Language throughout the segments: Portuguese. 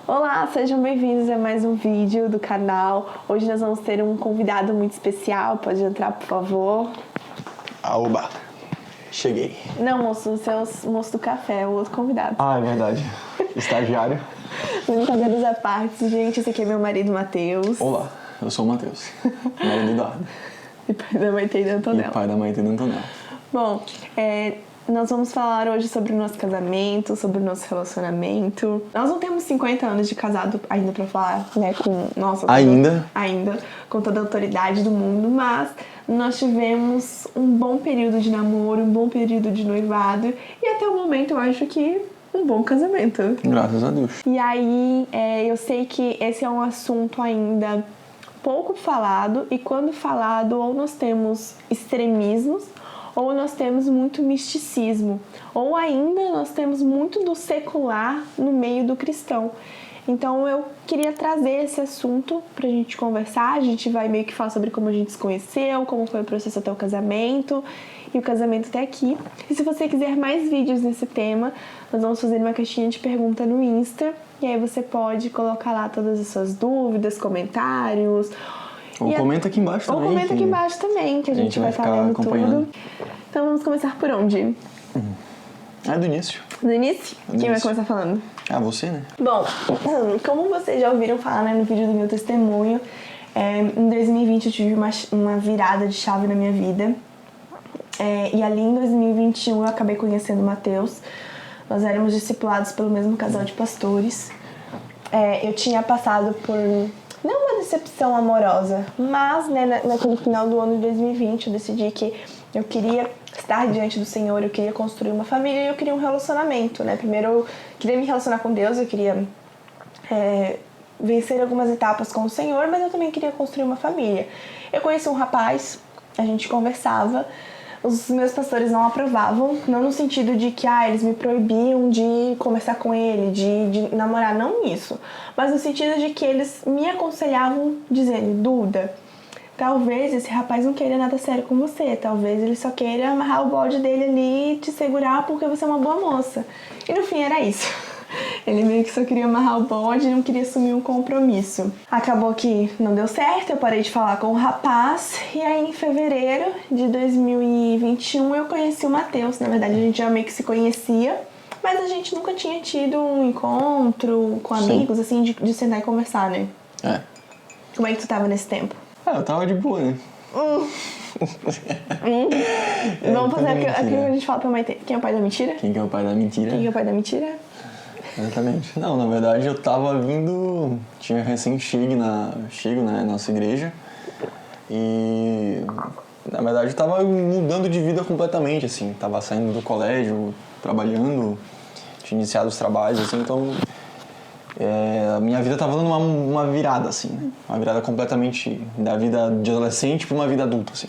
Olá, sejam bem-vindos a mais um vídeo do canal. Hoje nós vamos ter um convidado muito especial. Pode entrar, por favor. Aoba, cheguei. Não, moço, você é o moço do café, o outro convidado. Ah, é verdade. Estagiário. Brincadeiras à parte, gente, esse aqui é meu marido, Matheus. Olá, eu sou o Matheus, marido do Eduardo. E pai da Maite e da E Antonella. pai da Maite e da Antonella. Bom, nós vamos falar hoje sobre o nosso casamento, sobre o nosso relacionamento. Nós não temos 50 anos de casado ainda pra falar, né, com... Nossa, Ainda, com toda a autoridade do mundo, mas nós tivemos um bom período de namoro, um bom período de noivado e até o momento eu acho que um bom casamento. graças a Deus. E aí, eu sei que esse é um assunto ainda pouco falado e quando falado ou nós temos extremismos ou nós temos muito misticismo, ou ainda nós temos muito do secular no meio do cristão. Então eu queria trazer esse assunto pra gente conversar. A gente vai meio que falar sobre como a gente se conheceu, como foi o processo até o casamento e o casamento até aqui. E se você quiser mais vídeos nesse tema, nós vamos fazer uma caixinha de pergunta no Insta, e aí você pode colocar lá todas as suas dúvidas, comentários. Ou comenta aqui embaixo também. Ou comenta aqui embaixo também, que a gente vai estar lendo tudo. Então vamos começar por onde? É do início. Do início? Quem vai começar falando? Ah, você, né? Bom, como vocês já ouviram falar, né, no vídeo do meu testemunho, em 2020 eu tive uma virada de chave na minha vida. E ali em 2021 eu acabei conhecendo o Matheus. Nós éramos discipulados pelo mesmo casal de pastores. Eu tinha passado por... não uma decepção amorosa, mas né, naquele final do ano de 2020 eu decidi que eu queria estar diante do Senhor, eu queria construir uma família e eu queria um relacionamento, né? Primeiro eu queria me relacionar com Deus, eu queria vencer algumas etapas com o Senhor, mas eu também queria construir uma família. Eu conheci um rapaz, a gente conversava, os meus pastores não aprovavam, não no sentido de que eles me proibiam de conversar com ele, de namorar, não isso, mas no sentido de que eles me aconselhavam dizendo: Duda, talvez esse rapaz não queira nada sério com você, talvez ele só queira amarrar o bode dele ali e te segurar porque você é uma boa moça. E no fim era isso. Ele meio que só queria amarrar o bode e não queria assumir um compromisso. Acabou que não deu certo, eu parei de falar com o rapaz. E aí em fevereiro de 2021 eu conheci o Matheus. Na verdade a gente já meio que se conhecia, mas a gente nunca tinha tido um encontro com amigos, assim, de sentar e conversar, né? Como é que tu tava nesse tempo? Eu tava de boa, né? Vamos fazer aquilo que a gente fala pra mãe. Quem é o pai da mentira? Quem que é o pai da mentira? Quem que é o pai da mentira? Exatamente. Não, na verdade eu tava vindo... Tinha recém-chego na nossa igreja. E... na verdade eu tava mudando de vida completamente, assim. Tava saindo do colégio, trabalhando, tinha iniciado os trabalhos, assim, então... a minha vida tava dando uma virada, assim, né? Uma virada completamente da vida de adolescente pra uma vida adulta, assim.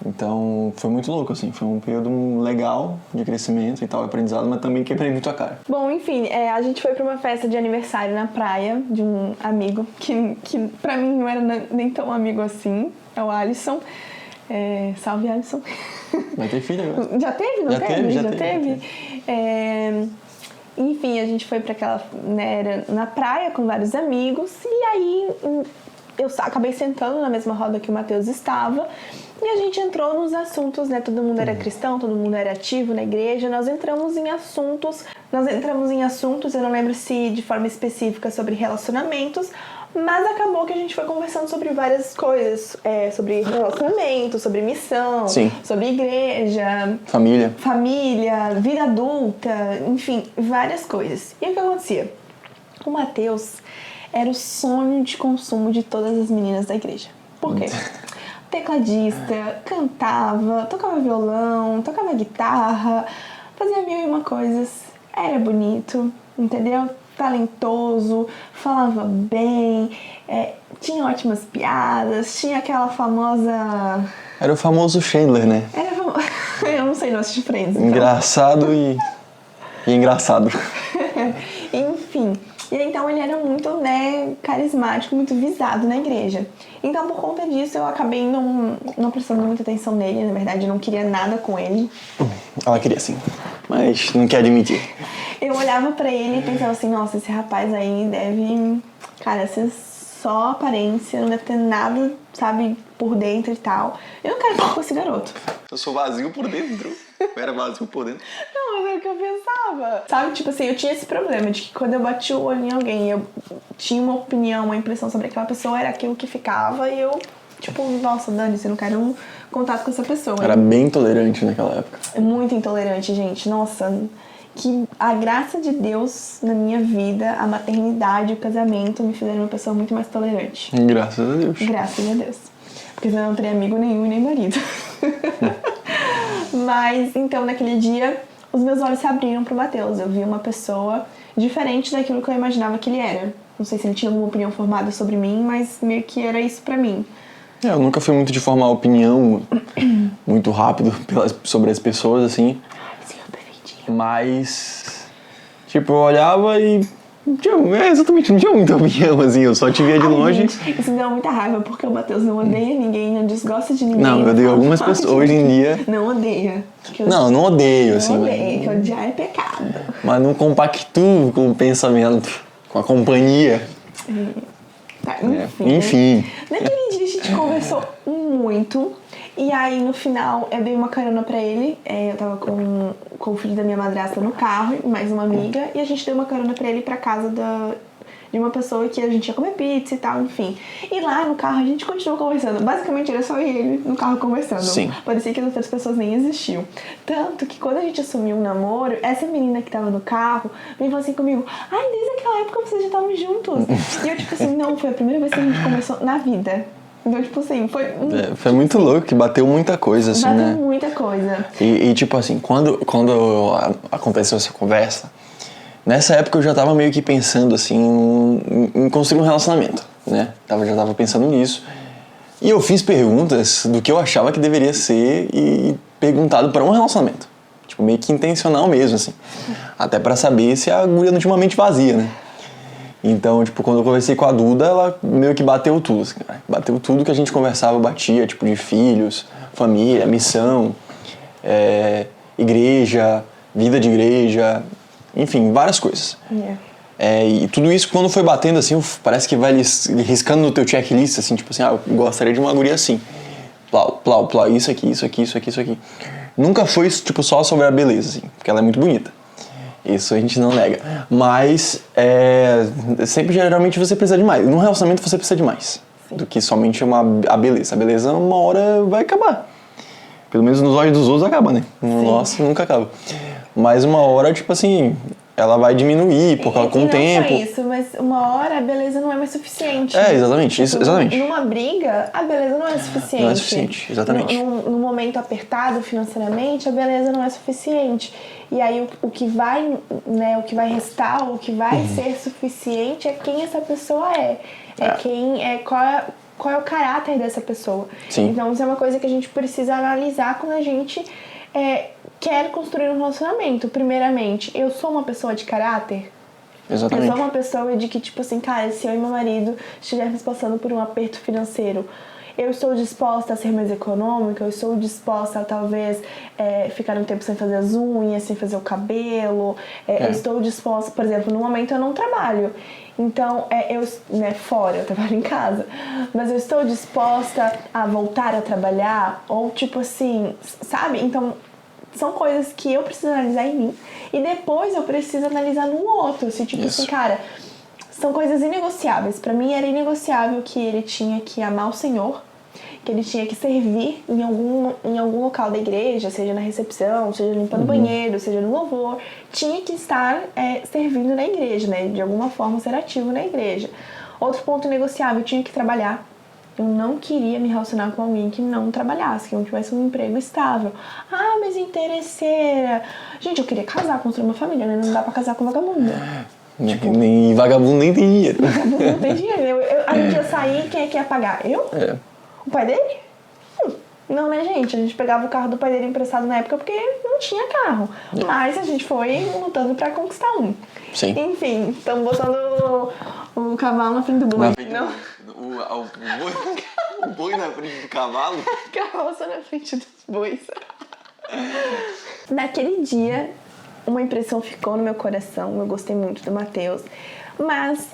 Então, foi muito louco, assim. Foi um período legal de crescimento e tal, aprendizado, mas também quebrei muito a cara. Bom, enfim, a gente foi pra uma festa de aniversário na praia de um amigo que pra mim não era nem tão amigo assim. É o Alisson. Salve, Alisson. Vai ter filho agora? Já teve, não teve? Já teve. Enfim, a gente foi pra aquela... né, era na praia com vários amigos. E aí, eu acabei sentando na mesma roda que o Matheus estava. E a gente entrou nos assuntos, né? Todo mundo era cristão, todo mundo era ativo na igreja. Nós entramos em assuntos, eu não lembro se de forma específica sobre relacionamentos, mas acabou que a gente foi conversando sobre várias coisas, sobre relacionamento, sobre missão, Sim. sobre igreja, Família, vida adulta, enfim, várias coisas. E o que acontecia? O Matheus era o sonho de consumo de todas as meninas da igreja. Por quê? Tecladista, cantava, tocava violão, tocava guitarra, fazia mil e uma coisas, era bonito, entendeu? Talentoso, falava bem, tinha ótimas piadas, tinha aquela famosa... Era o famoso Chandler, né? Eu não sei, não assisti Friends. Então. Engraçado e engraçado. Enfim, e então ele era muito, né, carismático, muito visado na igreja. Então, por conta disso, eu acabei não prestando muita atenção nele. Na verdade, eu não queria nada com ele. Ela queria sim. mas não quer admitir. Eu olhava pra ele e pensava assim, nossa, esse rapaz aí deve, cara, ser só aparência, não deve ter nada, sabe, por dentro e tal. Eu não quero ficar com esse garoto. Eu sou vazio por dentro. Eu era vazio por dentro. Não, mas era o que eu pensava. Sabe, tipo assim, eu tinha esse problema de que quando eu bati o olho em alguém, eu tinha uma opinião, uma impressão sobre aquela pessoa, era aquilo que ficava e eu, tipo, nossa, dane-se, eu não quero um contato com essa pessoa. Era bem intolerante naquela época. Muito intolerante, gente. Nossa, que a graça de Deus na minha vida, a maternidade, o casamento me fizeram uma pessoa muito mais tolerante. Graças a Deus. Graças a Deus. Porque senão eu não teria amigo nenhum e nem marido. Mas, então, naquele dia, os meus olhos se abriram pro Matheus. Eu vi uma pessoa diferente daquilo que eu imaginava que ele era. Não sei se ele tinha alguma opinião formada sobre mim, mas meio que era isso pra mim. Eu nunca fui muito de formar opinião muito rápido sobre as pessoas, assim. Mas, tipo, eu olhava e... exatamente, não tinha muita opinião, assim. Eu só te via de longe. Gente, isso me dá muita raiva, porque o Matheus não odeia ninguém, não desgosta de ninguém. Não, eu odeio algumas pessoas. Hoje em dia... Não odeia. Não odeio, assim. Não odeia, que odiar é pecado. Mas não compactuo com o pensamento, com a companhia. Tá, enfim. Enfim. Naquele dia a gente conversou muito. E aí no final eu dei uma carona pra ele. Eu tava com o filho da minha madrasta no carro, mais uma amiga. E a gente deu uma carona pra ele pra casa de uma pessoa que a gente ia comer pizza e tal, enfim. E lá no carro a gente continuou conversando. Basicamente era só eu e ele no carro conversando. Sim. Parecia que as outras pessoas nem existiam. Tanto que quando a gente assumiu um namoro, essa menina que tava no carro me falou assim comigo: ai, desde aquela época vocês já estavam juntos. E eu tipo assim, não, foi a primeira vez que a gente conversou na vida. Então, tipo assim, foi muito louco, que bateu muita coisa, assim, né? Bateu muita coisa. E tipo assim, quando aconteceu essa conversa, nessa época eu já tava meio que pensando, assim, em construir um relacionamento, né? Já tava pensando nisso. E eu fiz perguntas do que eu achava que deveria ser e perguntado para um relacionamento. Tipo, meio que intencional mesmo, assim. Até pra saber se a agulha não tinha uma mente vazia, né? Então, tipo, quando eu conversei com a Duda, ela meio que bateu tudo, assim, cara. Bateu tudo que a gente conversava, batia, tipo, de filhos, família, missão, igreja, vida de igreja, enfim, várias coisas. Yeah. E tudo isso, quando foi batendo, assim, parece que vai riscando no teu checklist, assim, tipo assim, eu gostaria de uma guria assim. Plau, plau, plau, isso aqui, isso aqui, isso aqui, isso aqui. Nunca foi, tipo, só sobre a beleza, assim, porque ela é muito bonita. Isso a gente não nega. Mas, sempre, geralmente, você precisa de mais. Num relacionamento, você precisa de mais. Sim. Do que somente a beleza. A beleza, uma hora, vai acabar. Pelo menos nos olhos dos outros, acaba, né? No nosso, nunca acaba. Mas uma hora, tipo assim, ela vai diminuir com o tempo. Não só isso, mas uma hora a beleza não é mais suficiente. Exatamente. Isso, exatamente. Numa briga, a beleza não é suficiente. Não é suficiente, exatamente. Num momento apertado financeiramente, a beleza não é suficiente. E aí o que vai, né, o que vai restar, o que vai ser suficiente é quem essa pessoa é. Qual é o caráter dessa pessoa. Sim. Então isso é uma coisa que a gente precisa analisar quando a gente quer construir um relacionamento. Primeiramente, eu sou uma pessoa de caráter? Exatamente. Eu sou uma pessoa de que, tipo assim, cara, se eu e meu marido estivermos passando por um aperto financeiro, eu estou disposta a ser mais econômica, eu estou disposta a talvez ficar um tempo sem fazer as unhas, sem fazer o cabelo, eu estou disposta, por exemplo, no momento eu não trabalho, então fora, eu trabalho em casa, mas eu estou disposta a voltar a trabalhar, ou tipo assim, sabe? Então, são coisas que eu preciso analisar em mim e depois eu preciso analisar no outro, se tipo assim, cara... São coisas inegociáveis. Pra mim era inegociável que ele tinha que amar o Senhor, que ele tinha que servir em algum local da igreja, seja na recepção, seja limpando o banheiro, seja no louvor. Tinha que estar servindo na igreja, né? De alguma forma ser ativo na igreja. Outro ponto inegociável, eu tinha que trabalhar. Eu não queria me relacionar com alguém que não trabalhasse, que não tivesse um emprego estável. Ah, mas interesseira. Gente, eu queria casar, construir uma família, né? Não dá pra casar com vagabunda. Tipo, nem vagabundo nem tem dinheiro. Vagabundo não tem dinheiro. A gente ia sair, quem é que ia pagar? Eu? O pai dele? Não, né, gente? A gente pegava o carro do pai dele emprestado na época porque não tinha carro. Mas a gente foi lutando pra conquistar um. Sim. Enfim, estamos botando o cavalo na frente do boi. Não. O boi na frente do cavalo? A carroça na frente dos bois. Naquele dia, uma impressão ficou no meu coração, eu gostei muito do Matheus, mas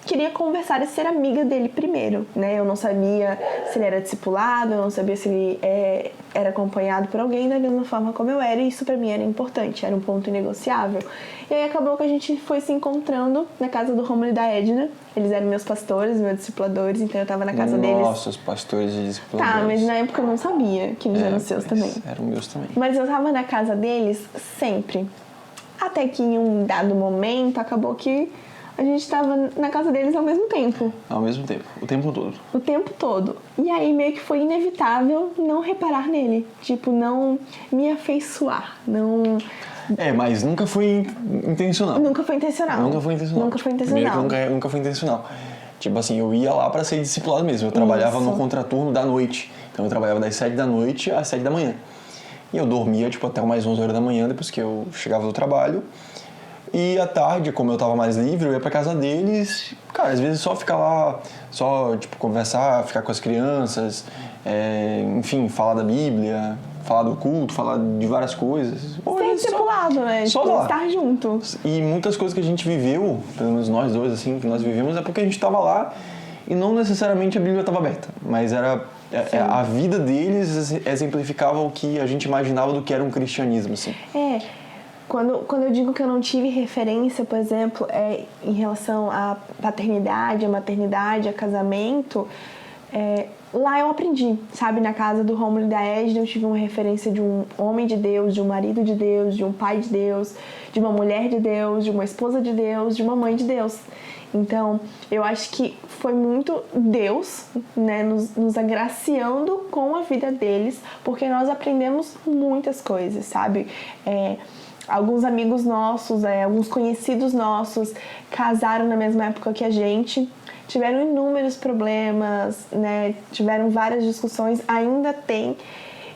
queria conversar e ser amiga dele primeiro, né? Eu não sabia se ele era discipulado, eu não sabia se ele era acompanhado por alguém da mesma forma como eu era, e isso pra mim era importante, era um ponto inegociável. E aí acabou que a gente foi se encontrando na casa do Romulo e da Edna. Eles eram meus pastores, meus discipuladores, então eu tava na casa deles. Nossos pastores e discipuladores. Tá, mas na época eu não sabia que eles eram seus também. Eram meus também. Mas eu tava na casa deles sempre. Até que em um dado momento acabou que a gente tava na casa deles ao mesmo tempo. Ao mesmo tempo, o tempo todo. O tempo todo. E aí meio que foi inevitável não reparar nele. Tipo, não me afeiçoar. Não... Mas nunca foi intencional. Nunca foi intencional. Nunca foi intencional. Nunca foi intencional. Primeiro que nunca foi intencional. Tipo assim, eu ia lá pra ser discipulado mesmo. Eu trabalhava no contraturno da noite. Então eu trabalhava das 7 da noite às 7 da manhã. E eu dormia, tipo, até umas 11 horas da manhã, depois que eu chegava do trabalho. E à tarde, como eu tava mais livre, eu ia pra casa deles. Cara, às vezes só ficar lá, só, tipo, conversar, ficar com as crianças. Enfim, falar da Bíblia, falar do culto, falar de várias coisas. Ser discipulado, né? Só tipo, lá. Estar junto. E muitas coisas que a gente viveu, pelo menos nós dois, assim, que nós vivemos, é porque a gente tava lá e não necessariamente a Bíblia estava aberta. Mas era... a vida deles exemplificava o que a gente imaginava do que era um cristianismo, assim. Quando eu digo que eu não tive referência, por exemplo, em relação à paternidade, à maternidade, a casamento, lá eu aprendi, sabe? Na casa do Romulo e da Edna eu tive uma referência de um homem de Deus, de um marido de Deus, de um pai de Deus, de uma mulher de Deus, de uma esposa de Deus, de uma mãe de Deus. Então, eu acho que foi muito Deus, né, nos agraciando com a vida deles, porque nós aprendemos muitas coisas, sabe? Alguns amigos nossos, alguns conhecidos nossos casaram na mesma época que a gente, tiveram inúmeros problemas, né? Tiveram várias discussões, ainda tem.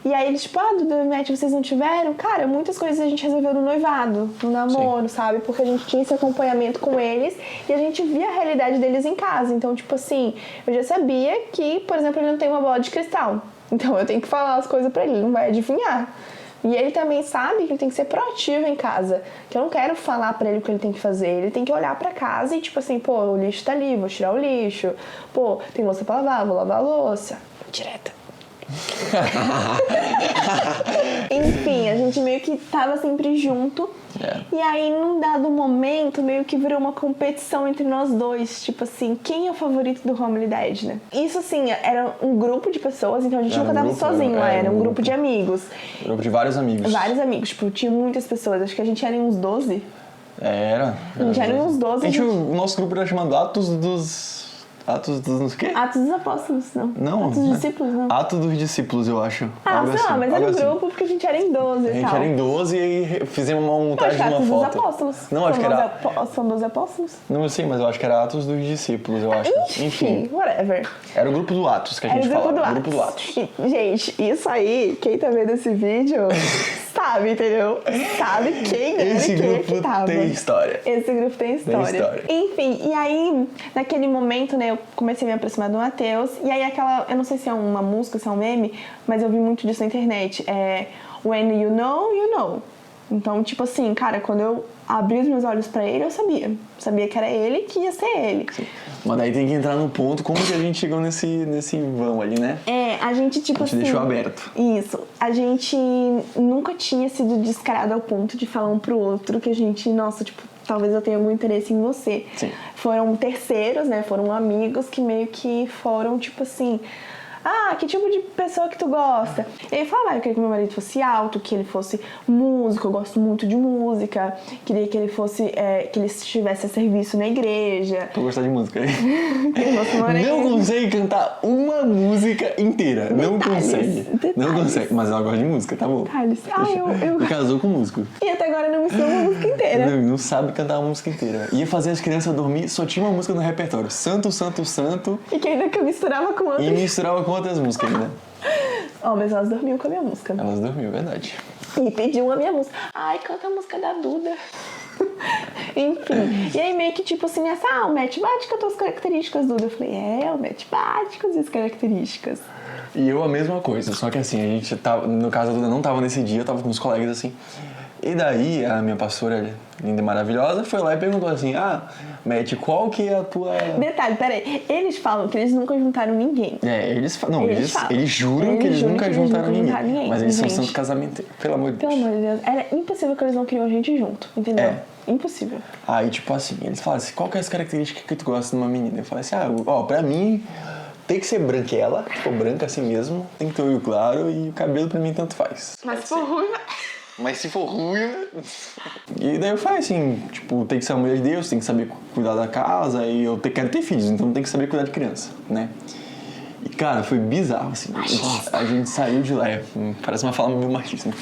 E aí eles, tipo, Duda e Matt, vocês não tiveram? Cara, muitas coisas a gente resolveu no noivado, no namoro, Sim. sabe? Porque a gente tinha esse acompanhamento com eles e a gente via a realidade deles em casa. Então, tipo assim, eu já sabia que, por exemplo, ele não tem uma bola de cristal. Então eu tenho que falar as coisas pra ele, ele não vai adivinhar. E ele também sabe que ele tem que ser proativo em casa. Que eu não quero falar pra ele o que ele tem que fazer. Ele tem que olhar pra casa e tipo assim, pô, o lixo tá ali, vou tirar o lixo. Pô, tem louça pra lavar, vou lavar a louça. Direta. Enfim, a gente meio que tava sempre junto. E aí, num dado momento, meio que virou uma competição entre nós dois. Tipo assim, quem é o favorito do Romulo e da Edna? Isso assim, era um grupo de pessoas, então a gente nunca tava sozinho lá, era um grupo de amigos. Um grupo de vários amigos. Vários amigos, tipo, tinha muitas pessoas. Acho que a gente era em uns 12. Era. A gente era em uns 12. O nosso grupo era chamado Atos dos quê? Atos dos Apóstolos, não. Não. Atos dos Discípulos, não. Atos dos Discípulos, eu acho. Sei lá, mas era um grupo porque a gente era em 12 e tal. A gente era em 12 e aí fizemos uma montagem de uma Atos foto. Dos Apóstolos. Não, acho que era... São 12 apóstolos? Não sei, mas eu acho que era Atos dos Discípulos, eu acho. Enfim, whatever. Era o grupo do Atos que a gente falava. Era o grupo do Atos. Gente, isso aí, quem tá vendo esse vídeo... sabe, entendeu? Sabe quem era Esse quem grupo que tava. tem história. Esse grupo tem história. Enfim, e aí, naquele momento, né, eu comecei a me aproximar do Matheus. E aí eu não sei se é uma música, se é um meme, mas eu vi muito disso na internet. When you know, you know. Então, tipo assim, cara, quando eu abri os meus olhos pra ele, eu sabia. Sabia que era ele, que ia ser ele. Sim. Mas daí tem que entrar no ponto, como que a gente chegou nesse vão ali, né? A gente, tipo assim... A gente deixou aberto. Isso. A gente nunca tinha sido descarado ao ponto de falar um pro outro que a gente, nossa, tipo, talvez eu tenha algum interesse em você. Sim. Foram terceiros, né? Foram amigos que meio que foram, tipo assim... que tipo de pessoa que tu gosta? Ele falava, eu queria que meu marido fosse alto, que ele fosse músico, eu gosto muito de música, queria que ele fosse, que ele estivesse a serviço na igreja. Tu gosta de música, hein? Não consegue cantar uma música inteira. Não consegue. Detalhes. Não consegue, mas ela gosta de música, tá bom. Detalhes. Eu casou com músico. E até agora não me sei uma música inteira. Não sabe cantar uma música inteira. Ia fazer as crianças dormir, só tinha uma música no repertório. Santo, Santo, Santo. E que ainda que eu misturava com outras. E misturava com outras músicas ainda. Mas elas dormiam com a minha música. Elas dormiam, verdade. E pediam a minha música. Canta a música da Duda. Enfim. E aí meio que tipo assim, o Matt bate com as tuas características, Duda. Eu falei, o Matt bate com as minhas características. E eu a mesma coisa, só que assim, a gente tava, no caso a Duda não tava nesse dia, eu tava com uns colegas assim. E daí, a minha pastora, linda e maravilhosa, foi lá e perguntou assim, Matt, qual que é a tua... Detalhe, peraí, eles falam que eles nunca juntaram ninguém. Eles juram que eles nunca juntaram ninguém. Mas eles são santo casamento, pelo amor de Deus. Pelo amor de Deus, era impossível que eles não queriam a gente junto, entendeu? Impossível. Aí, tipo assim, eles falam assim, qual que é as características que tu gosta de uma menina? Eu falei assim, pra mim, tem que ser branquela, tipo, branca assim mesmo, tem que ter olho claro e o cabelo pra mim tanto faz. Mas se for ruim... Mas se for ruim... E daí eu falei assim, tipo, tem que ser uma mulher de Deus, tem que saber cuidar da casa e eu quero ter filhos, então tem que saber cuidar de criança, né? E, cara, foi bizarro, assim. A gente saiu de lá, parece uma fala meio machista, né?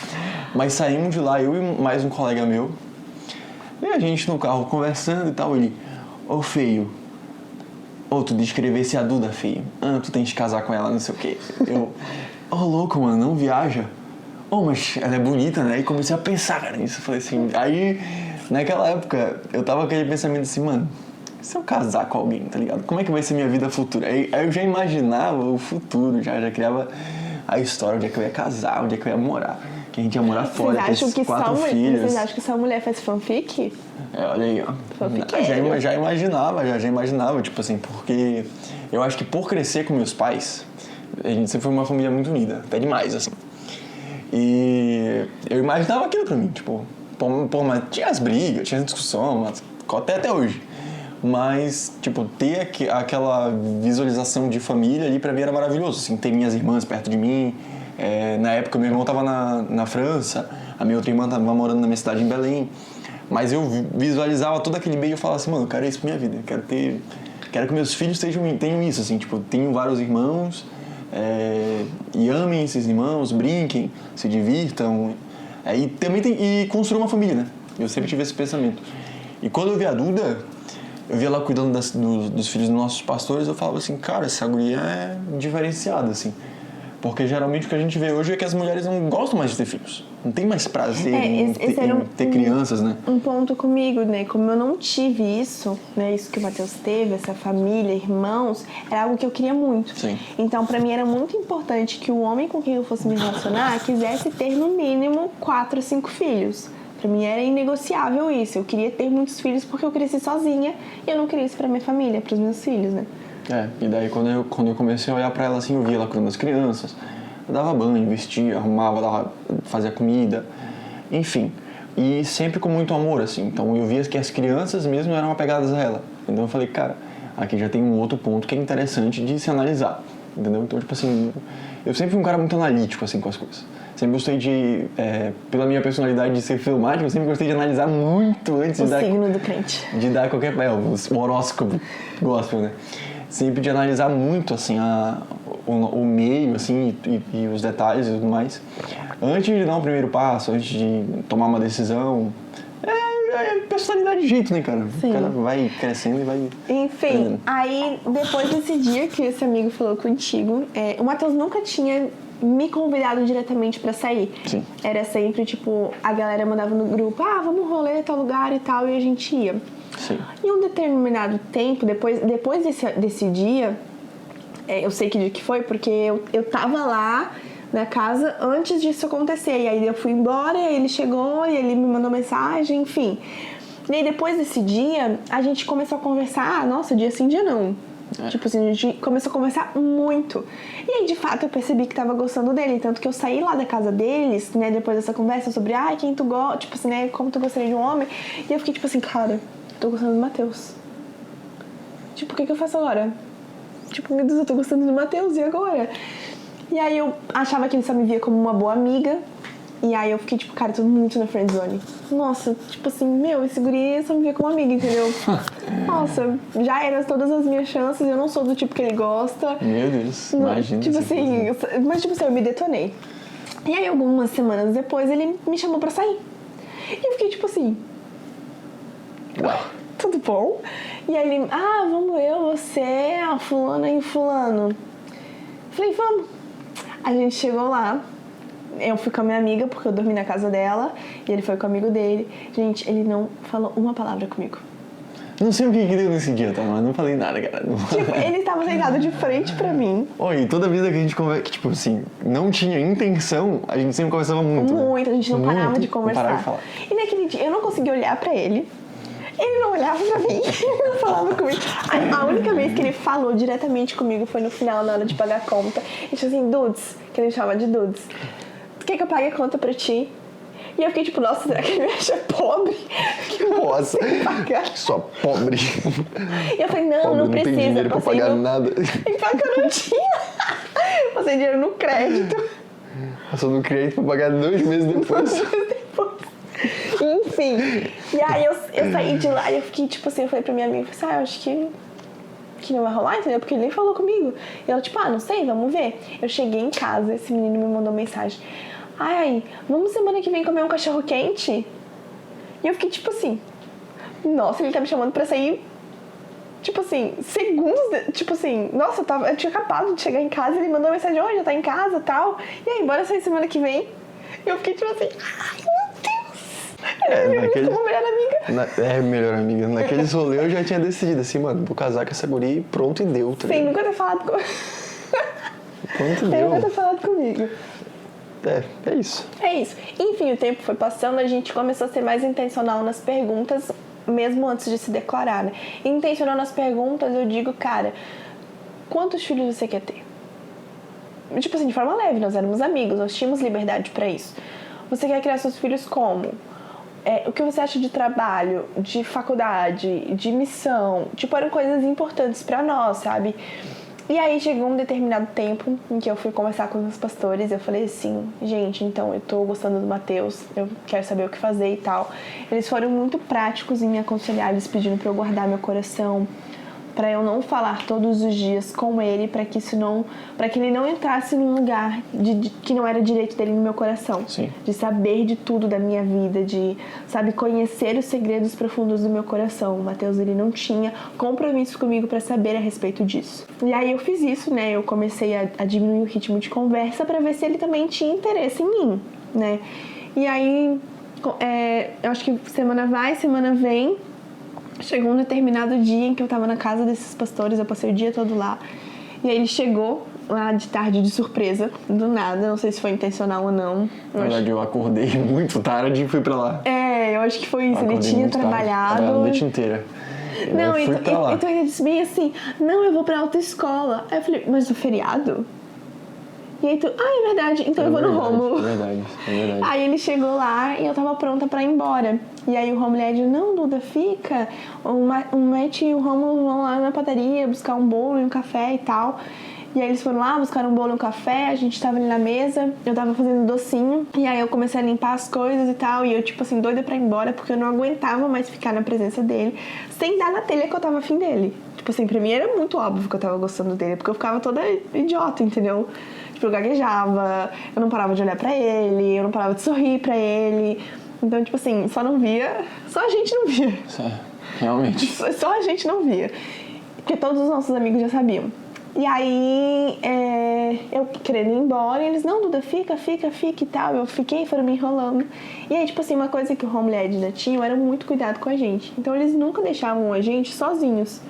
Mas saímos de lá, eu e mais um colega meu, e a gente no carro conversando e tal, ele, feio, tu descrevesse a Duda, feio. Tu tens que casar com ela, não sei o quê. Eu, louco, mano, não viaja. Mas ela é bonita, né? E comecei a pensar, cara, nisso. Eu falei assim, aí, naquela época, eu tava com aquele pensamento assim, mano, se eu casar com alguém, tá ligado? Como é que vai ser minha vida futura? Aí eu já imaginava o futuro, já criava a história, onde é que eu ia casar, onde é que eu ia morar. Que a gente ia morar fora, ter 4 filhos. Vocês acham que sua mulher faz fanfic? Olha aí, ó. Já imaginava, tipo assim, porque eu acho que por crescer com meus pais, a gente sempre foi uma família muito unida, até demais, assim. E eu imaginava aquilo pra mim, tipo, mas tinha as brigas, tinha as discussões, até hoje. Mas, tipo, ter aquela visualização de família ali pra mim era maravilhoso, assim, ter minhas irmãs perto de mim. Na época, meu irmão tava na França, a minha outra irmã tava morando na minha cidade, em Belém. Mas eu visualizava todo aquele meio e falava assim, mano, eu quero isso pra minha vida, quero que meus filhos tenham isso, assim, tipo, tenham vários irmãos, e amem esses irmãos, brinquem, se divirtam, e construam uma família, né? Eu sempre tive esse pensamento. E quando eu vi a Duda, eu via ela cuidando dos filhos dos nossos pastores, eu falava assim, cara, essa guria é diferenciada, assim. Porque geralmente o que a gente vê hoje é que as mulheres não gostam mais de ter filhos. Não tem mais prazer em ter crianças, né? Um ponto comigo, né? Como eu não tive isso, né? Isso que o Matheus teve, essa família, irmãos, era algo que eu queria muito. Sim. Então, pra mim era muito importante que o homem com quem eu fosse me relacionar quisesse ter no mínimo 4 ou 5 filhos. Pra mim era inegociável isso. Eu queria ter muitos filhos porque eu cresci sozinha e eu não queria isso pra minha família, pros meus filhos, né? E daí quando eu comecei a olhar pra ela assim, eu via ela cuidando das crianças, eu dava banho, vestia, arrumava, fazia comida, enfim. E sempre com muito amor, assim. Então eu via que as crianças mesmo eram apegadas a ela. Então eu falei, cara, aqui já tem um outro ponto que é interessante de se analisar, entendeu? Então, tipo assim, eu sempre fui um cara muito analítico, assim, com as coisas. Sempre gostei de, pela minha personalidade de ser filmático, eu sempre gostei de analisar muito antes de dar... O signo do crente. De dar qualquer... o horóscopo gospel, né? Sempre de analisar muito, assim, o meio, assim, e os detalhes e tudo mais. Antes de dar um primeiro passo, antes de tomar uma decisão. É personalidade de jeito, né, cara? Sim. O cara vai crescendo e vai... Enfim, aí depois desse dia que esse amigo falou contigo, o Matheus nunca tinha me convidado diretamente pra sair. Sim. Era sempre, tipo, a galera mandava no grupo, vamos rolê, tal lugar e tal, e a gente ia. Sim. Em um determinado tempo, depois desse dia, eu sei que dia que foi, porque eu tava lá na casa antes disso acontecer. E aí eu fui embora, e aí ele chegou, e ele me mandou mensagem, enfim. E aí depois desse dia, a gente começou a conversar, nossa, dia sim, dia não. Tipo assim, a gente começou a conversar muito. E aí, de fato, eu percebi que tava gostando dele. Tanto que eu saí lá da casa deles, né, depois dessa conversa sobre, quem tu gosta, tipo assim, né, como tu gostaria de um homem. E eu fiquei tipo assim, cara, tô gostando do Matheus. Tipo, o que eu faço agora? Tipo, meu Deus, eu tô gostando do Matheus, e agora? E aí eu achava que ele só me via como uma boa amiga. E aí eu fiquei tipo, cara, tô muito na friendzone. Nossa, tipo assim, esse guri só me via como amiga, entendeu? Nossa, já eram todas as minhas chances, eu não sou do tipo que ele gosta. Meu Deus, imagina. Tipo assim, mas tipo assim, eu me detonei. E aí algumas semanas depois ele me chamou pra sair. E eu fiquei tipo assim, ué, tudo bom? E aí ele, vamos você, a fulana e o fulano. Falei, vamos. A gente chegou lá. Eu fui com a minha amiga, porque eu dormi na casa dela, e ele foi com o amigo dele. Gente, ele não falou uma palavra comigo. Não sei o que deu nesse dia, tá? Mas não falei nada, cara. Tipo, ele tava sentado de frente pra mim. Oi, toda vida que a gente conversa, que, tipo assim, não tinha intenção, a gente sempre conversava muito. Muito, né? a gente não parava Muito, de conversar. Não parava de falar. E naquele dia eu não conseguia olhar pra ele. Ele não olhava pra mim, ele não falava comigo. A única vez que ele falou diretamente comigo foi no final, na hora de pagar a conta. Ele disse assim, Dudes, que ele chama de Dudes, tu quer que eu pague a conta pra ti? E eu fiquei tipo, nossa, será que ele me acha pobre? Que eu não Nossa, consigo pagar. só pobre. E eu falei, não, Pobre, não precisa. Não tem dinheiro pra passei pagar no... nada. Então que eu não tinha. Passei dinheiro no crédito. Passou no crédito pra pagar 2 meses depois. Enfim. E aí eu saí de lá e eu fiquei, tipo assim, eu falei pra minha amiga, eu acho que não vai rolar, entendeu? Porque ele nem falou comigo. E ela, tipo, não sei, vamos ver. Eu cheguei em casa, esse menino me mandou mensagem. Ai, vamos semana que vem comer um cachorro quente? E eu fiquei, tipo assim, nossa, ele tá me chamando pra sair, tipo assim, segundos, tipo assim, nossa, eu tinha acabado de chegar em casa, ele mandou mensagem, oi, já tá em casa e tal. E aí, bora sair semana que vem? E eu fiquei, tipo assim, ai, meu Deus. Como melhor amiga. Melhor amiga. Naquele rolê eu já tinha decidido assim, mano, vou casar com essa guria e pronto e deu. Tá sem nunca ter falado comigo. Pronto e sem deu. nunca ter falado comigo. É isso. É isso. Enfim, o tempo foi passando, a gente começou a ser mais intencional nas perguntas, mesmo antes de se declarar, né? Intencional nas perguntas, eu digo, cara, quantos filhos você quer ter? Tipo assim, de forma leve, nós éramos amigos, nós tínhamos liberdade pra isso. Você quer criar seus filhos como? O que você acha de trabalho, de faculdade, de missão? Tipo, eram coisas importantes pra nós, sabe? E aí chegou um determinado tempo em que eu fui conversar com os meus pastores. Eu falei assim, gente, então eu tô gostando do Mateus, eu quero saber o que fazer e tal. Eles foram muito práticos em me aconselhar, eles pedindo pra eu guardar meu coração, pra eu não falar todos os dias com ele, pra que ele não entrasse num lugar que não era direito dele no meu coração. Sim. De saber de tudo da minha vida, de, sabe, conhecer os segredos profundos do meu coração. O Mateus, ele não tinha compromisso comigo pra saber a respeito disso. E aí eu fiz isso, né, eu comecei a diminuir o ritmo de conversa pra ver se ele também tinha interesse em mim, né. E aí, eu acho que semana vai, semana vem. Chegou um determinado dia em que eu tava na casa desses pastores, eu passei o dia todo lá. E aí ele chegou lá de tarde de surpresa, do nada, não sei se foi intencional ou não. Na verdade, eu acordei muito tarde e fui pra lá. Eu acho que foi isso, ele tinha trabalhado. A noite inteira. Não, então ele disse bem assim, não, eu vou pra autoescola. Aí eu falei, mas no feriado? E aí é verdade, então eu vou no Rômulo. É verdade. Aí ele chegou lá e eu tava pronta pra ir embora. E aí o Rômulo disse, não, Duda, fica. O Matt e o Rômulo vão lá na padaria buscar um bolo e um café e tal. E aí eles foram lá, buscaram um bolo e um café, a gente tava ali na mesa, eu tava fazendo docinho. E aí eu comecei a limpar as coisas e tal, e eu tipo assim, doida pra ir embora, porque eu não aguentava mais ficar na presença dele, sem dar na telha que eu tava afim dele. Tipo assim, pra mim era muito óbvio que eu tava gostando dele, porque eu ficava toda idiota, entendeu? Tipo, eu gaguejava, eu não parava de olhar pra ele, eu não parava de sorrir pra ele. Então, tipo assim, só a gente não via. Realmente. Só a gente não via. Porque todos os nossos amigos já sabiam. E aí, eu querendo ir embora, e eles, não, Duda, fica e tal. Eu fiquei, foram me enrolando. E aí, tipo assim, uma coisa que o Home e a Edna tinham era muito cuidado com a gente. Então, eles nunca deixavam a gente sozinhos.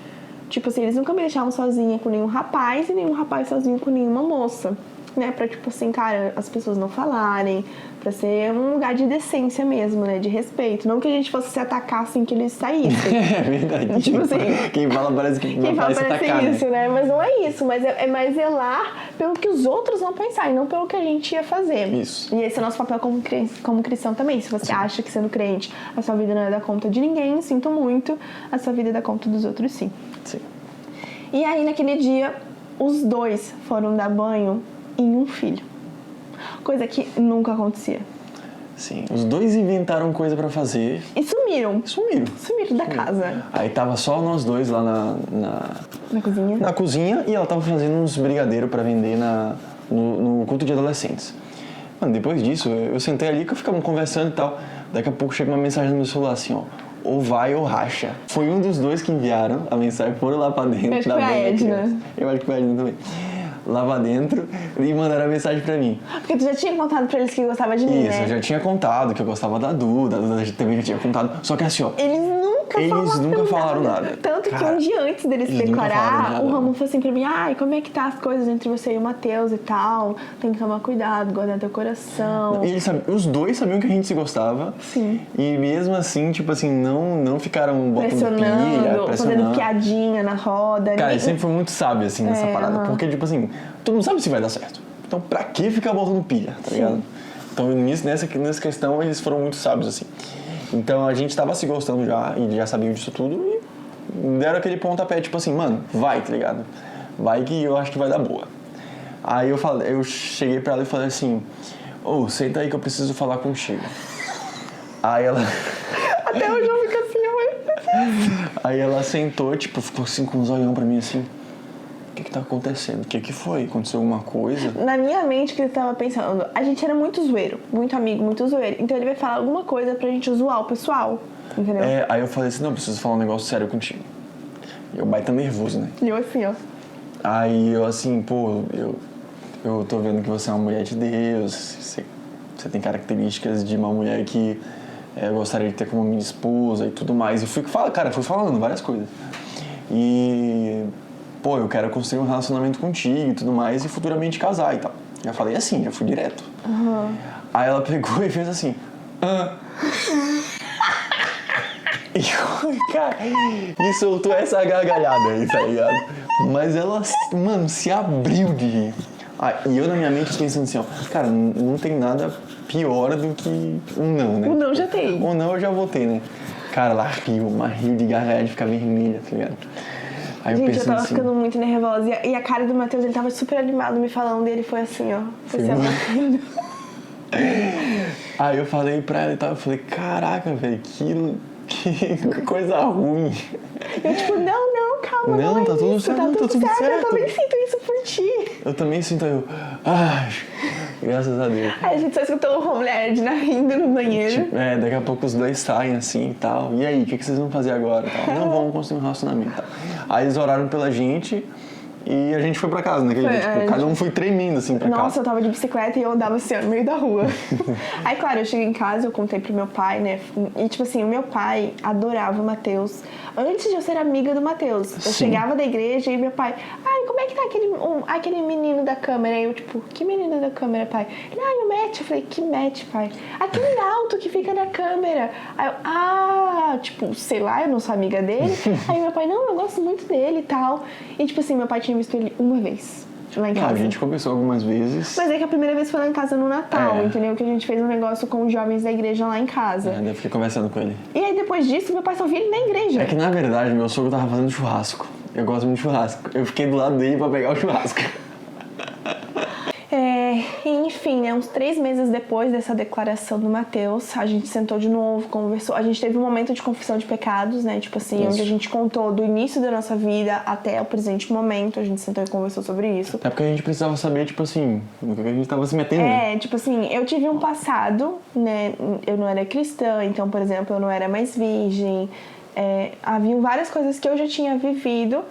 Tipo assim, eles nunca me deixavam sozinha com nenhum rapaz e nenhum rapaz sozinho com nenhuma moça. Né, pra, tipo assim, cara, as pessoas não falarem, pra ser um lugar de decência mesmo, né, de respeito. Não que a gente fosse se atacar assim que eles saíssem. É verdade. Tipo assim, quem fala parece que quem fala se parece atacar, isso, né? Mas não é isso, mas é mais zelar pelo que os outros vão pensar e não pelo que a gente ia fazer. Isso. E esse é o nosso papel como cristão também. Se você acha que sendo crente a sua vida não é dar conta de ninguém, sinto muito, a sua vida é dar conta dos outros sim. Sim. E aí naquele dia, os dois foram dar banho em um filho. Coisa que nunca acontecia. Sim, os dois inventaram coisa pra fazer. E sumiram. Sumiram Da casa. Aí tava só nós dois lá Na cozinha. Na cozinha, e ela tava fazendo uns brigadeiros pra vender no culto de adolescentes. Mano, depois disso, eu sentei ali que eu ficava conversando e tal. Daqui a pouco chega uma mensagem no meu celular assim, ó. Ou vai ou racha. Foi um dos dois que enviaram a mensagem, foram lá pra dentro. Eu acho que foi a Edna. Eu acho que foi a Edna também. Lá pra dentro e mandaram a mensagem pra mim. Porque tu já tinha contado pra eles que gostava de mim, Isso, né? eu já tinha contado que eu gostava da Duda, a Duda também já tinha contado. Só que assim, ó... Eles nunca Eles nunca falaram nada. Tanto que um dia antes deles se declarar, o Ramon falou assim pra mim, ai, como é que tá as coisas entre você e o Matheus e tal? Tem que tomar cuidado, guardar teu coração. E os dois sabiam que a gente se gostava. Sim. E mesmo assim, tipo assim, não ficaram botando pilha, fazendo piadinha na roda. Cara, ele sempre foi muito sábio, assim, nessa parada. Porque, tipo assim, tu não sabe se vai dar certo. Então, pra que ficar botando pilha, tá ligado? Então, nessa questão, eles foram muito sábios, assim. Então, a gente tava se gostando já, e já sabiam disso tudo, e deram aquele pontapé, tipo assim, mano, vai, tá ligado? Vai que eu acho que vai dar boa. Aí eu cheguei pra ela e falei assim, senta aí que eu preciso falar contigo. Aí ela... Até hoje eu fico assim, mãe. Aí ela sentou, tipo, ficou assim com os olhão pra mim, assim... O que tá acontecendo? O que foi? Aconteceu alguma coisa? Na minha mente, que ele tava pensando, a gente era muito zoeiro, muito amigo, muito zoeiro. Então ele vai falar alguma coisa pra gente zoar o pessoal, entendeu? Aí eu falei assim, não, preciso falar um negócio sério contigo. E eu baita nervoso, né? E eu assim, ó. Aí eu assim, eu tô vendo que você é uma mulher de Deus, você tem características de uma mulher que eu gostaria de ter como minha esposa e tudo mais. E fui falando várias coisas. E... eu quero construir um relacionamento contigo e tudo mais, e futuramente casar e tal. Já falei assim, já fui direto. Uhum. Aí ela pegou e fez assim... E, cara, e soltou essa gargalhada aí, tá ligado? Mas ela, mano, se abriu de rir. E eu na minha mente pensando assim, ó... Cara, não tem nada pior do que um não, né? O não já tem. O não eu já votei, né? Cara, ela riu de gargalhada, de ficar vermelha, tá ligado? Aí gente, eu tava assim, ficando muito nervosa. E a cara do Matheus, ele tava super animado me falando. E ele foi assim, ó. Foi se abrindo. Aí eu falei pra ela e tal. Eu falei, caraca, velho, que coisa ruim. Eu tipo, não, calma. Não, tá tudo certo, tá tudo certo. Eu também sinto isso por ti. Eu também sinto, graças a Deus. Aí a gente só escutou o mulher rindo no banheiro. Tipo, daqui a pouco os dois saem assim e tal. E aí, o que vocês vão fazer agora? Tal? Não, vamos construir um relacionamento. Tal. Aí eles oraram pela gente e a gente foi pra casa, né? Cada um foi tremendo assim pra casa. Nossa, eu tava de bicicleta e eu andava assim, ó, no meio da rua. Aí, claro, eu cheguei em casa, eu contei pro meu pai, né? E, tipo assim, o meu pai adorava o Matheus. Antes de eu ser amiga do Matheus, eu chegava da igreja e meu pai... como é que tá aquele menino da câmera? Aí eu, tipo, que menino da câmera, pai? Ele, o Matt. Eu falei, que Matt, pai? Aquele alto que fica na câmera. Aí eu, tipo, sei lá, eu não sou amiga dele. Aí meu pai, não, eu gosto muito dele e tal. E, tipo assim, meu pai tinha visto ele uma vez lá em casa. A gente conversou algumas vezes. Mas é que a primeira vez foi lá em casa no Natal, entendeu? Que a gente fez um negócio com os jovens da igreja lá em casa. Eu fiquei conversando com ele. E aí depois disso, meu pai só via ele na igreja. É que na verdade, meu sogro tava fazendo churrasco. Eu gosto muito de churrasco. Eu fiquei do lado dele pra pegar o churrasco. Enfim, né, uns 3 meses depois dessa declaração do Matheus, a gente sentou de novo, conversou. A gente teve um momento de confissão de pecados, né? Tipo assim, onde a gente contou do início da nossa vida até o presente momento. A gente sentou e conversou sobre isso. É porque a gente precisava saber, tipo assim, no que a gente tava se metendo. Tipo assim, eu tive um passado, né? Eu não era cristã, então, por exemplo, eu não era mais virgem. Haviam várias coisas que eu já tinha vivido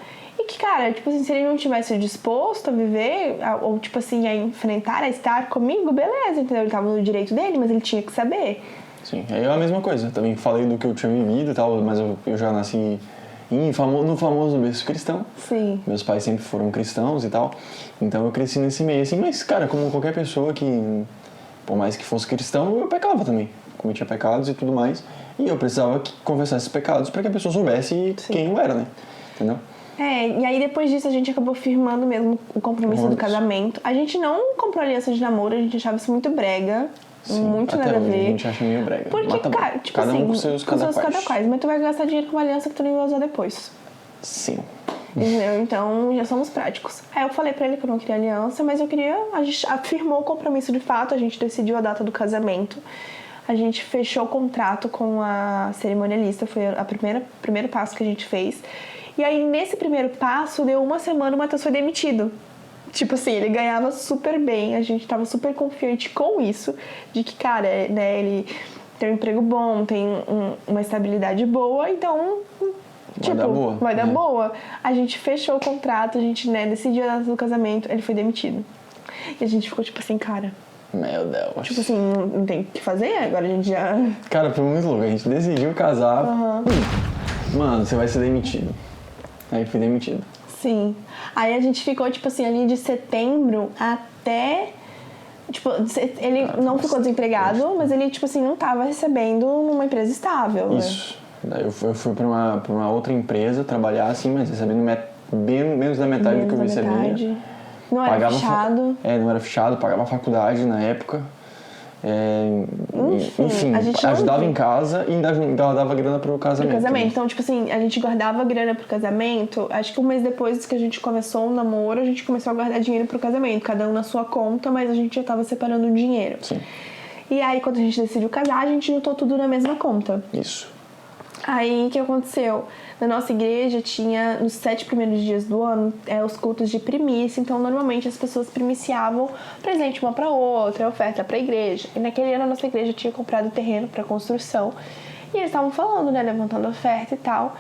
e que, cara, tipo assim, se ele não tivesse disposto a viver, ou tipo assim, a enfrentar, a estar comigo, beleza, entendeu? Ele tava no direito dele, mas ele tinha que saber. Sim, aí é a mesma coisa. Também falei do que eu tinha vivido e tal, mas eu já nasci no famoso berço cristão. Sim. Meus pais sempre foram cristãos e tal, então eu cresci nesse meio, assim, mas, cara, como qualquer pessoa que, por mais que fosse cristão, eu pecava também. Cometia pecados e tudo mais. E eu precisava confessar esses pecados para que a pessoa soubesse quem eu era, né? Entendeu? E aí depois disso a gente acabou firmando mesmo o compromisso do casamento. A gente não comprou aliança de namoro, a gente achava isso muito brega. Sim, muito até nada a hoje ver. a gente acha meio brega. Porque, mas tá cara, bom. tipo Cada assim, um com seus cada quais. Mas tu vai gastar dinheiro com uma aliança que tu nem vai usar depois. Sim. Entendeu? Então já somos práticos. Aí eu falei pra ele que eu não queria aliança, mas eu queria. A gente afirmou o compromisso de fato, a gente decidiu a data do casamento. A gente fechou o contrato com a cerimonialista, foi o primeiro passo que a gente fez. E aí, nesse primeiro passo, deu uma semana, o Matheus foi demitido. Tipo assim, ele ganhava super bem, a gente tava super confiante com isso, de que, cara, né, ele tem um emprego bom, tem uma estabilidade boa, então, vai dar boa. A gente fechou o contrato, a gente, né, decidiu a data do casamento, ele foi demitido. E a gente ficou tipo assim, cara... Meu Deus. Tipo assim, não tem o que fazer, agora a gente já... Cara, foi muito louco. A gente decidiu casar. Mano, você vai ser demitido. Aí fui demitido. Sim. Aí a gente ficou, tipo assim, ali de setembro até... Tipo, ele não ficou desempregado, mas ele, tipo assim, não tava recebendo numa empresa estável. Isso. Daí eu fui pra uma outra empresa trabalhar, assim, mas recebendo menos da metade do que eu recebia. Não era fichado. Não era fichado, pagava a faculdade na época. Enfim, a gente ajudava em casa e ainda guardava grana pro casamento. Então, tipo assim, a gente guardava grana pro casamento. Acho que um mês depois que a gente começou o namoro, a gente começou a guardar dinheiro pro casamento. Cada um na sua conta, mas a gente já tava separando o dinheiro. Sim. E aí, quando a gente decidiu casar, a gente juntou tudo na mesma conta. Isso. Aí, o que aconteceu? Na nossa igreja tinha, nos 7 primeiros dias do ano, os cultos de primícia. Então, normalmente, as pessoas primiciavam presente uma para outra, oferta para a igreja. E naquele ano, a nossa igreja tinha comprado terreno para construção. E eles estavam falando, né, levantando oferta e tal.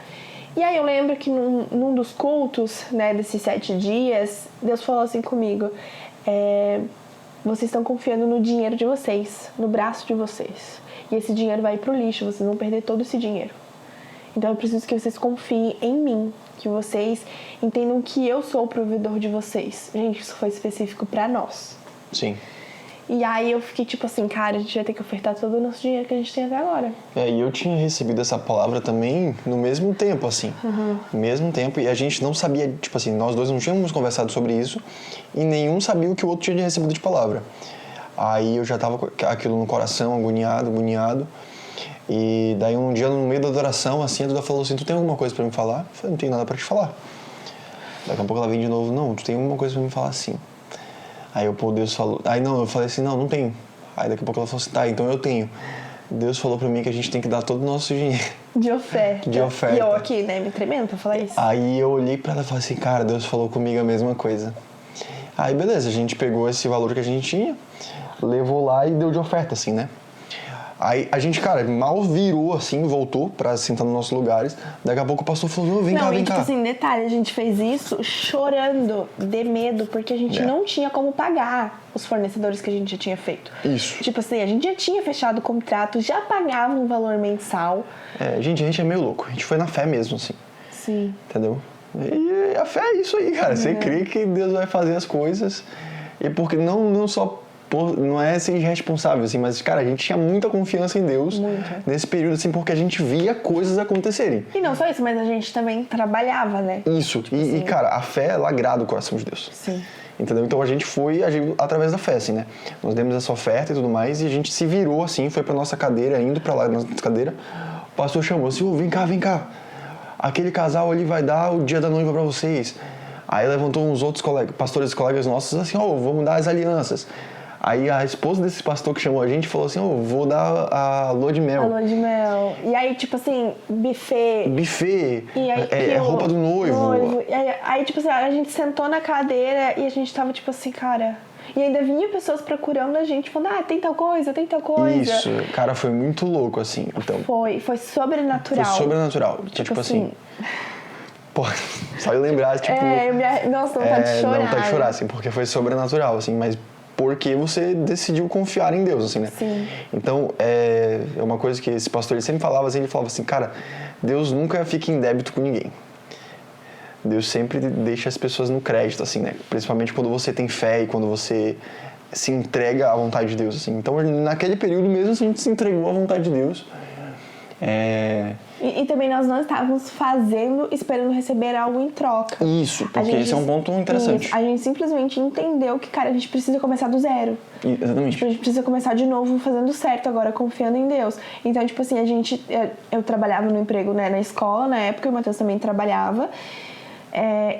E aí, eu lembro que num dos cultos, né, desses 7 dias, Deus falou assim comigo: vocês estão confiando no dinheiro de vocês, no braço de vocês. E esse dinheiro vai pro lixo, vocês vão perder todo esse dinheiro. Então eu preciso que vocês confiem em mim, que vocês entendam que eu sou o provedor de vocês. Gente, isso foi específico pra nós. Sim. E aí eu fiquei tipo assim, cara, a gente vai ter que ofertar todo o nosso dinheiro que a gente tem até agora. E eu tinha recebido essa palavra também no mesmo tempo, assim. No mesmo tempo, e a gente não sabia, tipo assim, nós dois não tínhamos conversado sobre isso e nenhum sabia o que o outro tinha recebido de palavra. Aí eu já tava com aquilo no coração, agoniado. E daí um dia, no meio da adoração, assim, a Duda falou assim: tu tem alguma coisa pra me falar? Eu falei: não tenho nada pra te falar. Daqui a pouco ela vem de novo: não, tu tem alguma coisa pra me falar, sim. Aí Deus falou... Aí não, eu falei assim: não tenho. Aí daqui a pouco ela falou assim: tá, então eu tenho. Deus falou pra mim que a gente tem que dar todo o nosso dinheiro. De oferta. De oferta. E eu aqui, né, me tremendo pra falar isso. Aí eu olhei pra ela e falei assim: cara, Deus falou comigo a mesma coisa. Aí beleza, a gente pegou esse valor que a gente tinha, levou lá e deu de oferta, assim, né? Aí a gente, cara, mal virou assim, voltou pra sentar nos nossos lugares. Daqui a pouco o pastor falou: vem cá. Tipo assim, detalhe, a gente fez isso chorando de medo, porque a gente não tinha como pagar os fornecedores que a gente já tinha feito. Isso. Tipo assim, a gente já tinha fechado o contrato, já pagava um valor mensal. Gente, a gente é meio louco. A gente foi na fé mesmo, assim. Sim. Entendeu? E a fé é isso aí, cara. Você crê que Deus vai fazer as coisas. E porque não só... não é ser irresponsável, assim, mas, cara, a gente tinha muita confiança em Deus nesse período, assim, porque a gente via coisas acontecerem. E não só isso, mas a gente também trabalhava, né? Isso. E, cara, a fé, ela agrada o coração de Deus. Sim. Entendeu? Então a gente foi através da fé, assim, né? Nós demos essa oferta e tudo mais, e a gente se virou, assim, foi pra nossa cadeira, indo pra lá, nossa cadeira. O pastor chamou assim: vem cá. Aquele casal ali vai dar o dia da noiva pra vocês. Aí levantou uns outros pastores colegas nossos, assim: vamos dar as alianças. Aí a esposa desse pastor que chamou a gente falou assim: vou dar a lua de mel. A lua de mel. E aí, tipo assim, buffet. E aí, roupa do noivo. E aí, tipo assim, a gente sentou na cadeira e a gente tava tipo assim, cara... E ainda vinha pessoas procurando a gente, falando: tem tal coisa. Isso, cara, foi muito louco, assim. Então, foi sobrenatural. Foi sobrenatural. Tipo assim... Pô, só eu lembrar, tipo... Nossa, vontade de chorar. Não, vontade de chorar, assim, porque foi sobrenatural, assim, mas... Porque você decidiu confiar em Deus, assim, né? Sim. Então, é uma coisa que esse pastor ele sempre falava, assim, ele falava assim: cara, Deus nunca fica em débito com ninguém. Deus sempre deixa as pessoas no crédito, assim, né? Principalmente quando você tem fé e quando você se entrega à vontade de Deus, assim. Então, naquele período mesmo, a gente se entregou à vontade de Deus. E também nós não estávamos fazendo, esperando receber algo em troca. Isso, porque esse é um ponto interessante. A gente simplesmente entendeu que, cara, a gente precisa começar do zero. Exatamente. Tipo, a gente precisa começar de novo fazendo certo agora, confiando em Deus. Então, tipo assim, eu trabalhava no emprego, né, na escola na época, e o Matheus também trabalhava.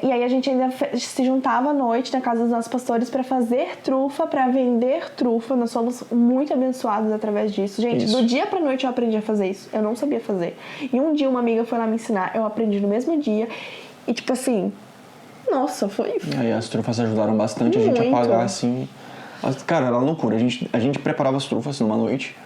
E aí a gente ainda se juntava à noite na casa dos nossos pastores para fazer trufa, para vender trufa. Nós somos muito abençoados através disso. Gente, do dia pra noite eu aprendi a fazer isso. Eu não sabia fazer. E um dia uma amiga foi lá me ensinar. Eu aprendi no mesmo dia. E tipo assim... Nossa, foi... Aí as trufas ajudaram bastante a gente a pagar, assim... Cara, era loucura. A gente preparava as trufas numa noite...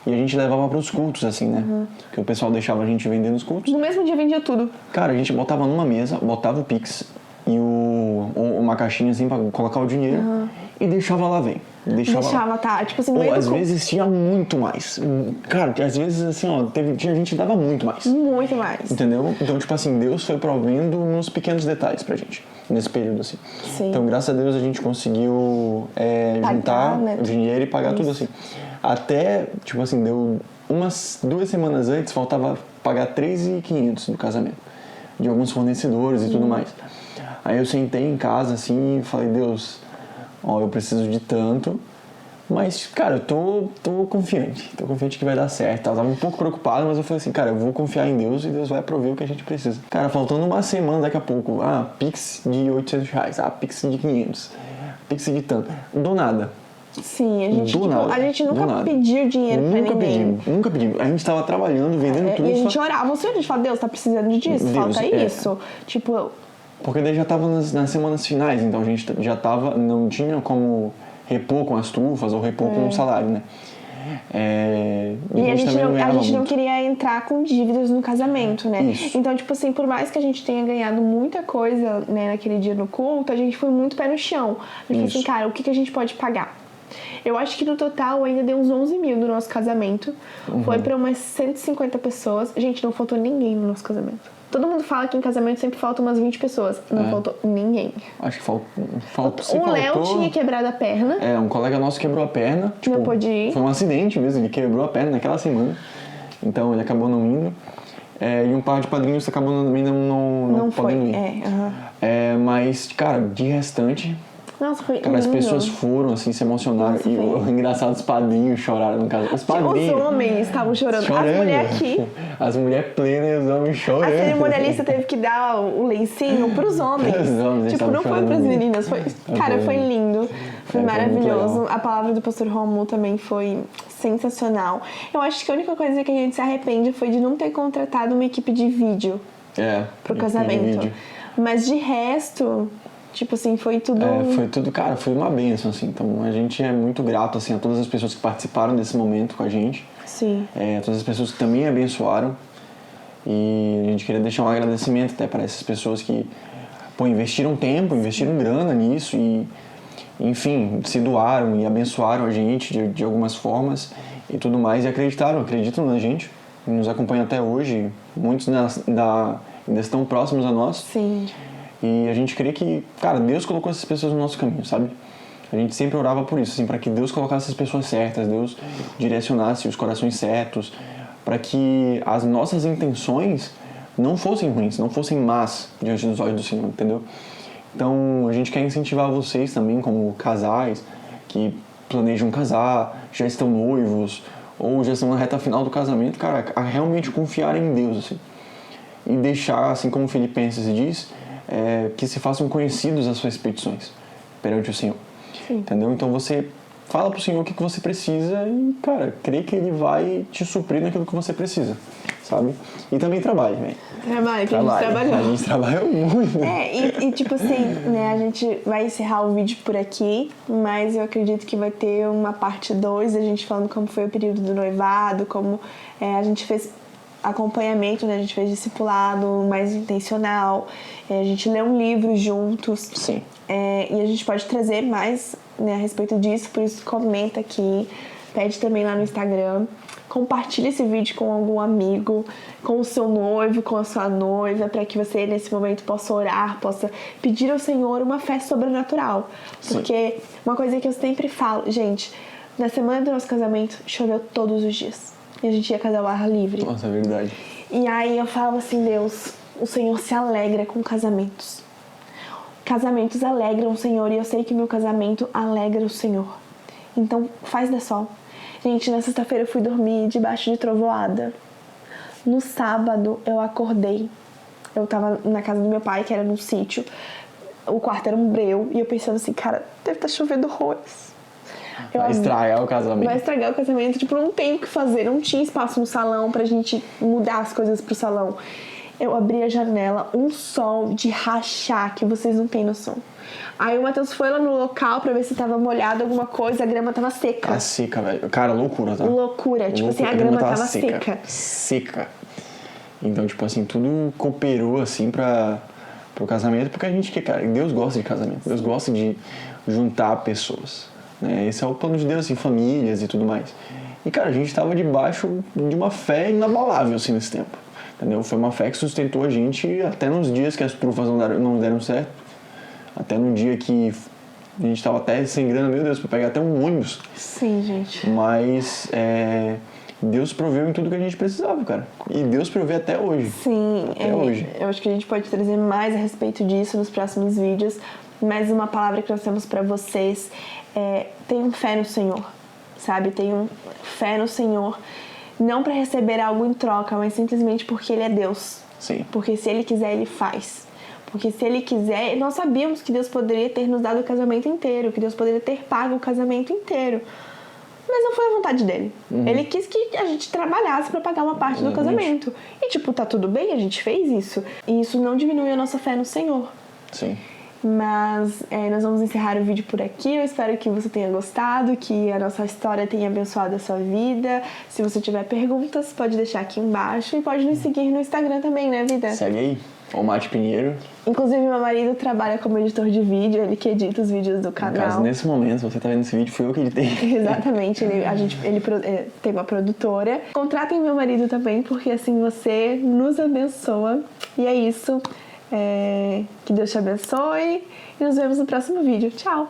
E a gente levava para os cultos, assim, né? Que o pessoal deixava a gente vender nos cultos. No mesmo dia vendia tudo. Cara, a gente botava numa mesa, botava o Pix e uma caixinha, assim, para colocar o dinheiro. e deixava lá, velho. Deixava, tá? Tipo assim, no meio do às culto. vezes tinha muito mais. Cara, às vezes assim, ó, tinha gente que dava muito mais. Muito mais. Entendeu? Então, tipo assim, Deus foi provendo nos pequenos detalhes pra gente, nesse período, assim. Sim. Então, graças a Deus, a gente conseguiu juntar né? o dinheiro e pagar tudo, assim. Até, tipo assim, deu umas 2 semanas antes, faltava pagar 3.500 do casamento. De alguns fornecedores e tudo mais. Aí eu sentei em casa, assim, e falei, Deus, ó, eu preciso de tanto... Mas, cara, eu tô confiante. Tô confiante que vai dar certo. Eu tava um pouco preocupado, mas eu falei assim, cara, eu vou confiar em Deus e Deus vai prover o que a gente precisa. Cara, faltando uma semana daqui a pouco. Pix de R$800. Pix de 500. Pix de tanto. Do nada. Sim, a gente, a gente nunca pediu dinheiro pra ninguém. Nunca pedimos. A gente tava trabalhando, vendendo tudo. E a gente orava. Você a gente fala, Deus, tá precisando disso? Deus, falta isso. Tipo... Porque daí já tava nas semanas finais, então a gente já tava... Não tinha como... repor com as trufas ou repor com o salário, né? E a gente não queria entrar com dívidas no casamento, né? Isso. Então, tipo assim, por mais que a gente tenha ganhado muita coisa, né, naquele dia no culto, a gente foi muito pé no chão. A gente falou assim, cara, o que a gente pode pagar? Eu acho que no total ainda deu uns 11 mil no nosso casamento. Foi pra umas 150 pessoas. Gente, não faltou ninguém no nosso casamento. Todo mundo fala que em casamento sempre faltam umas 20 pessoas. Não faltou ninguém. Acho que faltou. O Léo tinha quebrado a perna. Um colega nosso quebrou a perna. Tipo, não pôde ir. Foi um acidente mesmo, ele quebrou a perna naquela semana. Então ele acabou não indo. E um par de padrinhos acabou também não podendo ir. Mas, cara, de restante... Nossa, foi cara, as pessoas foram, assim, se emocionaram. Nossa, e o engraçado, os padrinhos choraram no caso. Os homens estavam chorando. As mulheres aqui. As mulheres plenas e os homens chorando. A cerimonialista teve que dar o lencinho pros homens. Os homens tipo, não foi pras meninas. Cara, foi lindo. Foi maravilhoso. A palavra do pastor Romulo também foi sensacional. Eu acho que a única coisa que a gente se arrepende foi de não ter contratado uma equipe de vídeo pro casamento. Mas de resto... Tipo assim, foi tudo... Foi tudo, cara, foi uma bênção, assim. Então, a gente é muito grato, assim, a todas as pessoas que participaram desse momento com a gente. Sim. A todas as pessoas que também abençoaram. E a gente queria deixar um agradecimento até para essas pessoas que, investiram tempo, investiram grana nisso e, enfim, se doaram e abençoaram a gente de algumas formas e tudo mais. E acreditam na gente, nos acompanham até hoje. Muitos ainda estão próximos a nós. Sim. E a gente crê que, cara, Deus colocou essas pessoas no nosso caminho, sabe? A gente sempre orava por isso, assim, para que Deus colocasse as pessoas certas, Deus direcionasse os corações certos, para que as nossas intenções não fossem ruins, não fossem más diante dos olhos do Senhor, entendeu? Então, a gente quer incentivar vocês também, como casais que planejam casar, já estão noivos, ou já estão na reta final do casamento, cara, a realmente confiar em Deus, assim. E deixar, assim como Filipenses diz... que se façam conhecidos as suas petições perante o Senhor. Sim. Entendeu? Então você fala pro Senhor o que você precisa e, cara, crê que Ele vai te suprir naquilo que você precisa, sabe? E também trabalhe, velho. Trabalhe, que a gente trabalhou. A gente trabalhou muito. E tipo assim, né, a gente vai encerrar o vídeo por aqui, mas eu acredito que vai ter uma parte 2, a gente falando como foi o período do noivado, como a gente fez acompanhamento, né? A gente fez discipulado mais intencional, a gente lê um livro juntos. Sim. E a gente pode trazer mais, né, a respeito disso, por isso comenta aqui, pede também lá no Instagram, compartilha esse vídeo com algum amigo, com o seu noivo, com a sua noiva, para que você nesse momento possa orar, possa pedir ao Senhor uma fé sobrenatural. Porque Sim. Uma coisa que eu sempre falo, gente, na semana do nosso casamento choveu todos os dias. E a gente ia casar ao ar livre. Nossa, é verdade. E aí eu falava assim, Deus, o Senhor se alegra com casamentos. Casamentos alegram o Senhor e eu sei que meu casamento alegra o Senhor. Então faz dar sol. Gente, na sexta-feira eu fui dormir debaixo de trovoada. No sábado eu acordei. Eu tava na casa do meu pai, que era num sítio. O quarto era um breu. E eu pensando assim, cara, deve estar chovendo horrores. Vai estragar o casamento. Vai estragar o casamento. Tipo, não tem o que fazer. Não tinha espaço no salão pra gente mudar as coisas pro salão. Eu abri a janela, um sol de rachar que vocês não têm noção. Aí o Matheus foi lá no local pra ver se tava molhado alguma coisa, a grama tava seca. Tá seca, velho. Cara, loucura, tá? Loucura. Tipo assim, a grama tava seca. Seca. Então, tipo assim, tudo cooperou, assim, pra pro casamento, porque a gente quer, cara, Deus gosta de casamento, Deus gosta de juntar pessoas, né? Esse é o plano de Deus, assim, famílias e tudo mais. E, cara, a gente tava debaixo de uma fé inabalável, assim, nesse tempo, entendeu? Foi uma fé que sustentou a gente até nos dias que as trufas não deram certo, até no dia que a gente tava até sem grana, meu Deus, pra pegar até um ônibus. Sim, gente. Mas, Deus proveu em tudo que a gente precisava, cara. E Deus provê até hoje. Sim, até hoje. Eu acho que a gente pode trazer mais a respeito disso nos próximos vídeos. Mais uma palavra que nós temos pra vocês é: tenham fé no Senhor, sabe? Tenham fé no Senhor, não pra receber algo em troca, mas simplesmente porque Ele é Deus. Sim. Porque se Ele quiser, Ele faz. Porque se Ele quiser, nós sabíamos que Deus poderia ter nos dado o casamento inteiro, que Deus poderia ter pago o casamento inteiro. Mas não foi a vontade dele. Ele quis que a gente trabalhasse pra pagar uma parte do casamento. E tipo, tá tudo bem, a gente fez isso. E isso não diminui a nossa fé no Senhor. Sim. Mas nós vamos encerrar o vídeo por aqui. Eu espero que você tenha gostado, que a nossa história tenha abençoado a sua vida. Se você tiver perguntas, pode deixar aqui embaixo. E pode nos seguir no Instagram também, né, vida? Segue aí, o Mate Pinheiro. Inclusive, meu marido trabalha como editor de vídeo, ele que edita os vídeos do canal. No caso, nesse momento, você tá vendo esse vídeo, fui eu que editei. Exatamente, ele tem uma produtora. Contratem meu marido também, porque assim você nos abençoa. E é isso. Que Deus te abençoe e nos vemos no próximo vídeo. Tchau!